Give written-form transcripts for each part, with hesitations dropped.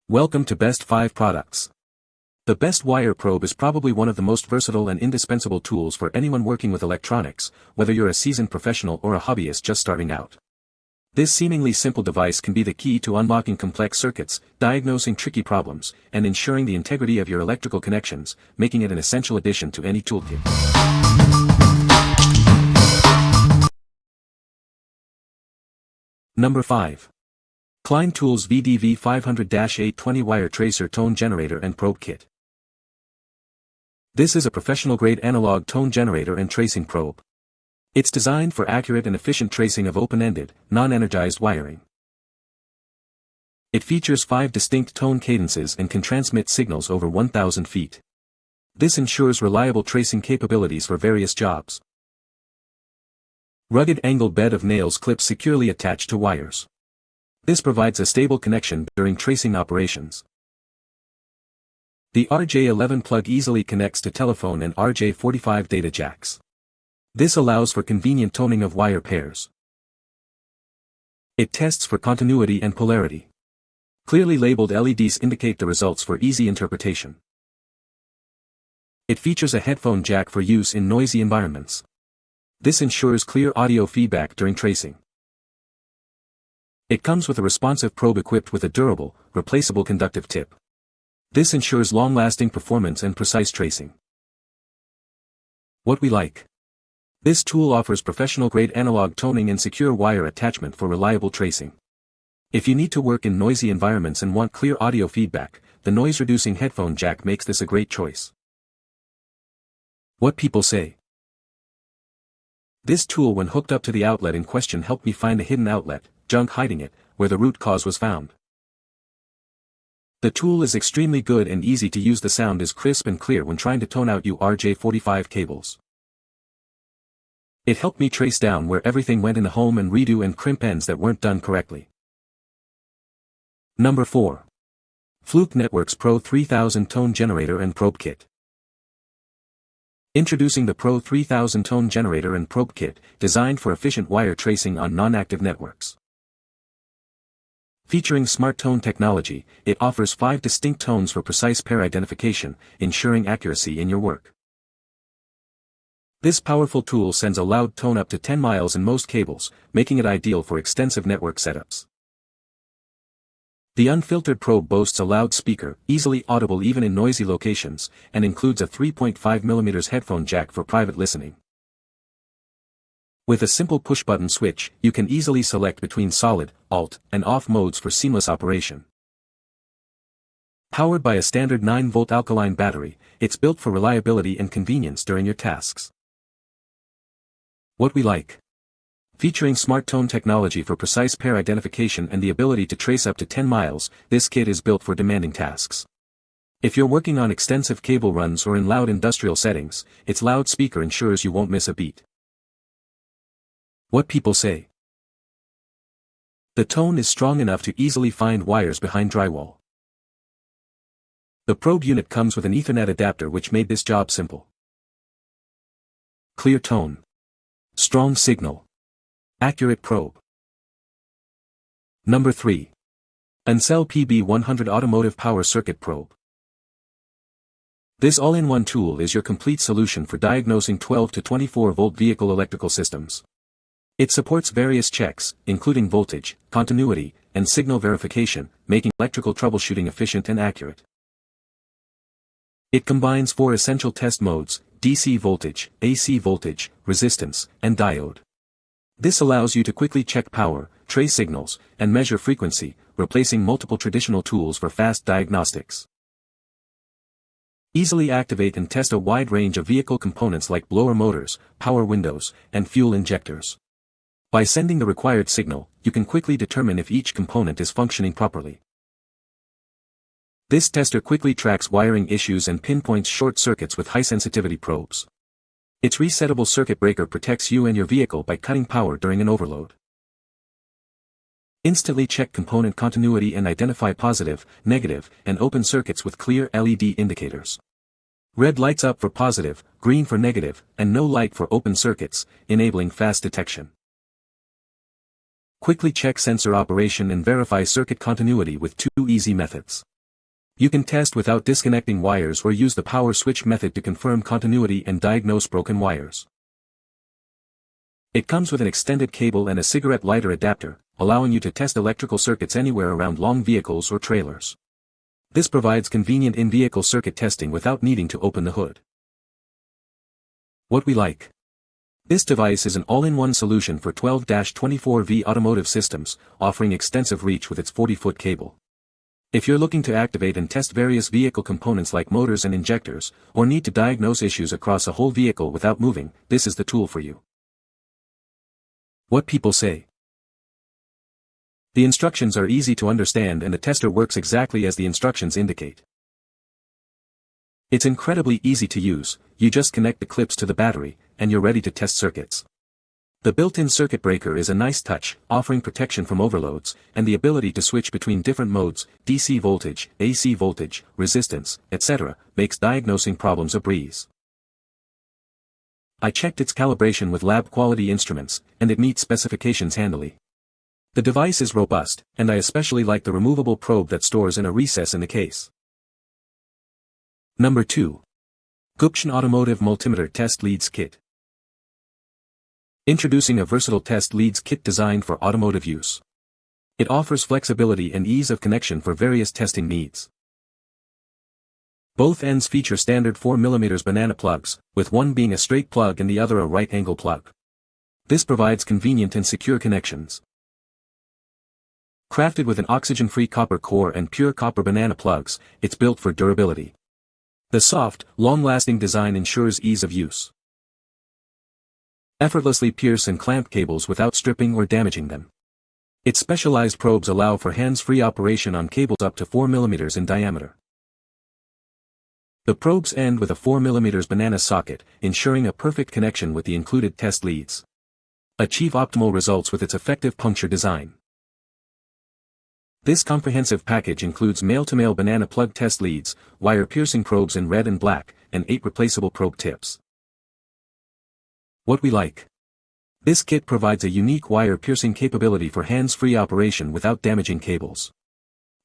Welcome to Best 5 Products. The Best Wire Probe is probably one of the most versatile and indispensable tools for anyone working with electronics, whether you're a seasoned professional or a hobbyist just starting out. This seemingly simple device can be the key to unlocking complex circuits, diagnosing tricky problems, and ensuring the integrity of your electrical connections, making it an essential addition to any toolkit. Number 5. Klein Tools VDV 500-820 Wire Tracer Tone Generator and Probe Kit. This is a professional-grade analog tone generator and tracing probe. It's designed for accurate and efficient tracing of open-ended, non-energized wiring. It features 5 distinct tone cadences and can transmit signals over 1,000 feet. This ensures reliable tracing capabilities for various jobs. Rugged angled bed of nails clips securely attached to wires. This provides a stable connection during tracing operations. The RJ11 plug easily connects to telephone and RJ45 data jacks. This allows for convenient toning of wire pairs. It tests for continuity and polarity. Clearly labeled LEDs indicate the results for easy interpretation. It features a headphone jack for use in noisy environments. This ensures clear audio feedback during tracing. It comes with a responsive probe equipped with a durable, replaceable conductive tip. This ensures long-lasting performance and precise tracing. What we like. This tool offers professional-grade analog toning and secure wire attachment for reliable tracing. If you need to work in noisy environments and want clear audio feedback, the noise-reducing headphone jack makes this a great choice. What people say. This tool, when hooked up to the outlet in question, helped me find a hidden outlet, junk hiding it, where the root cause was found. The tool is extremely good and easy to use. The sound is crisp and clear when trying to tone out RJ45 cables. It helped me trace down where everything went in the home and redo and crimp ends that weren't done correctly. Number 4. Fluke Networks Pro 3000 Tone Generator and Probe Kit. Introducing the Pro 3000 Tone Generator and Probe Kit, designed for efficient wire tracing on non-active networks. Featuring smart tone technology, it offers 5 distinct tones for precise pair identification, ensuring accuracy in your work. This powerful tool sends a loud tone up to 10 miles in most cables, making it ideal for extensive network setups. The unfiltered probe boasts a loud speaker, easily audible even in noisy locations, and includes a 3.5mm headphone jack for private listening. With a simple push-button switch, you can easily select between solid, alt, and off modes for seamless operation. Powered by a standard 9-volt alkaline battery, it's built for reliability and convenience during your tasks. What we like. Featuring smart tone technology for precise pair identification and the ability to trace up to 10 miles, this kit is built for demanding tasks. If you're working on extensive cable runs or in loud industrial settings, its loudspeaker ensures you won't miss a beat. What people say. The tone is strong enough to easily find wires behind drywall. The probe unit comes with an Ethernet adapter, which made this job simple. Clear tone. Strong signal. Accurate probe. Number 3. ANCEL PB100 Automotive Power Circuit Probe. This all-in-one tool is your complete solution for diagnosing 12 to 24-volt vehicle electrical systems. It supports various checks, including voltage, continuity, and signal verification, making electrical troubleshooting efficient and accurate. It combines 4 essential test modes: DC voltage, AC voltage, resistance, and diode. This allows you to quickly check power, trace signals, and measure frequency, replacing multiple traditional tools for fast diagnostics. Easily activate and test a wide range of vehicle components like blower motors, power windows, and fuel injectors. By sending the required signal, you can quickly determine if each component is functioning properly. This tester quickly tracks wiring issues and pinpoints short circuits with high-sensitivity probes. Its resettable circuit breaker protects you and your vehicle by cutting power during an overload. Instantly check component continuity and identify positive, negative, and open circuits with clear LED indicators. Red lights up for positive, green for negative, and no light for open circuits, enabling fast detection. Quickly check sensor operation and verify circuit continuity with 2 easy methods. You can test without disconnecting wires or use the power switch method to confirm continuity and diagnose broken wires. It comes with an extended cable and a cigarette lighter adapter, allowing you to test electrical circuits anywhere around long vehicles or trailers. This provides convenient in-vehicle circuit testing without needing to open the hood. What we like. This device is an all-in-one solution for 12-24V automotive systems, offering extensive reach with its 40-foot cable. If you're looking to activate and test various vehicle components like motors and injectors, or need to diagnose issues across a whole vehicle without moving, this is the tool for you. What people say. The instructions are easy to understand and the tester works exactly as the instructions indicate. It's incredibly easy to use, you just connect the clips to the battery, and you're ready to test circuits. The built-in circuit breaker is a nice touch, offering protection from overloads, and the ability to switch between different modes, DC voltage, AC voltage, resistance, etc., makes diagnosing problems a breeze. I checked its calibration with lab-quality instruments, and it meets specifications handily. The device is robust, and I especially like the removable probe that stores in a recess in the case. Number 2. Goupchn Automotive Multimeter Test Leads Kit. Introducing a versatile test leads kit designed for automotive use. It offers flexibility and ease of connection for various testing needs. Both ends feature standard 4mm banana plugs, with one being a straight plug and the other a right angle plug. This provides convenient and secure connections. Crafted with an oxygen-free copper core and pure copper banana plugs, it's built for durability. The soft, long-lasting design ensures ease of use. Effortlessly pierce and clamp cables without stripping or damaging them. Its specialized probes allow for hands-free operation on cables up to 4mm in diameter. The probes end with a 4mm banana socket, ensuring a perfect connection with the included test leads. Achieve optimal results with its effective puncture design. This comprehensive package includes male-to-male banana plug test leads, wire-piercing probes in red and black, and 8 replaceable probe tips. What we like. This kit provides a unique wire-piercing capability for hands-free operation without damaging cables.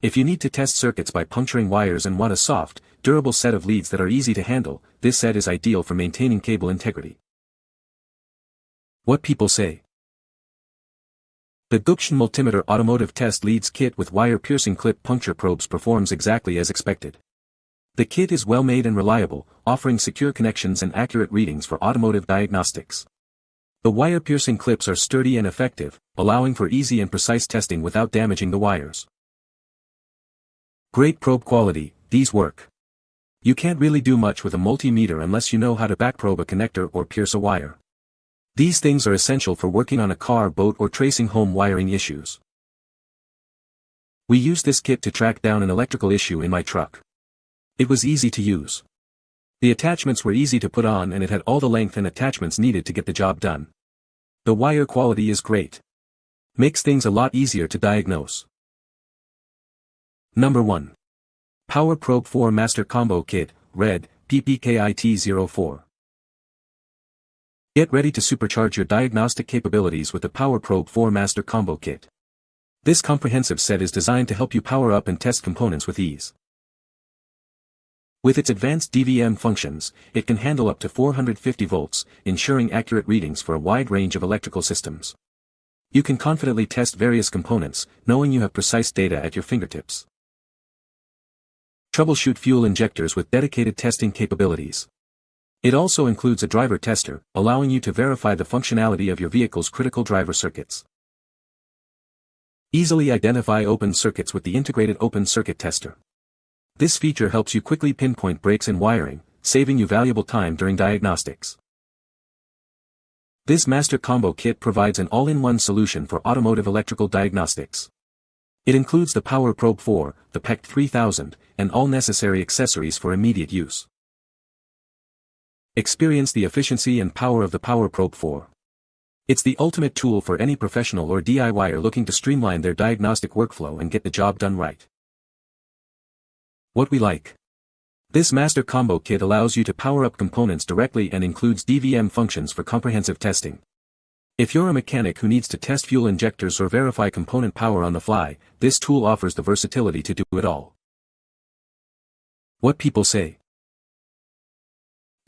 If you need to test circuits by puncturing wires and want a soft, durable set of leads that are easy to handle, this set is ideal for maintaining cable integrity. What people say. The Goupchn Multimeter Automotive Test Leads Kit with wire-piercing clip puncture probes performs exactly as expected. The kit is well made and reliable, offering secure connections and accurate readings for automotive diagnostics. The wire-piercing clips are sturdy and effective, allowing for easy and precise testing without damaging the wires. Great probe quality, these work. You can't really do much with a multimeter unless you know how to backprobe a connector or pierce a wire. These things are essential for working on a car, boat, or tracing home wiring issues. We used this kit to track down an electrical issue in my truck. It was easy to use. The attachments were easy to put on and it had all the length and attachments needed to get the job done. The wire quality is great. Makes things a lot easier to diagnose. Number 1. Power Probe 4 Master Combo Kit, Red, PPKIT04. Get ready to supercharge your diagnostic capabilities with the Power Probe 4 Master Combo Kit. This comprehensive set is designed to help you power up and test components with ease. With its advanced DVM functions, it can handle up to 450 volts, ensuring accurate readings for a wide range of electrical systems. You can confidently test various components, knowing you have precise data at your fingertips. Troubleshoot fuel injectors with dedicated testing capabilities. It also includes a driver tester, allowing you to verify the functionality of your vehicle's critical driver circuits. Easily identify open circuits with the integrated open circuit tester. This feature helps you quickly pinpoint breaks in wiring, saving you valuable time during diagnostics. This Master Combo Kit provides an all-in-one solution for automotive electrical diagnostics. It includes the Power Probe 4, the PEC 3000, and all necessary accessories for immediate use. Experience the efficiency and power of the Power Probe 4. It's the ultimate tool for any professional or DIYer looking to streamline their diagnostic workflow and get the job done right. What we like. This Master Combo Kit allows you to power up components directly and includes DVM functions for comprehensive testing. If you're a mechanic who needs to test fuel injectors or verify component power on the fly, this tool offers the versatility to do it all. What people say.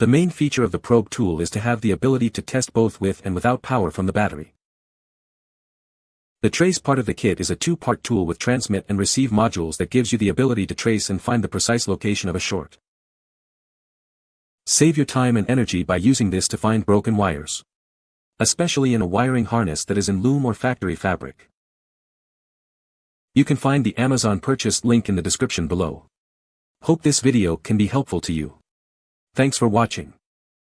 The main feature of the probe tool is to have the ability to test both with and without power from the battery. The trace part of the kit is a two-part tool with transmit and receive modules that gives you the ability to trace and find the precise location of a short. Save your time and energy by using this to find broken wires, especially in a wiring harness that is in loom or factory fabric. You can find the Amazon purchase link in the description below. Hope this video can be helpful to you. Thanks for watching.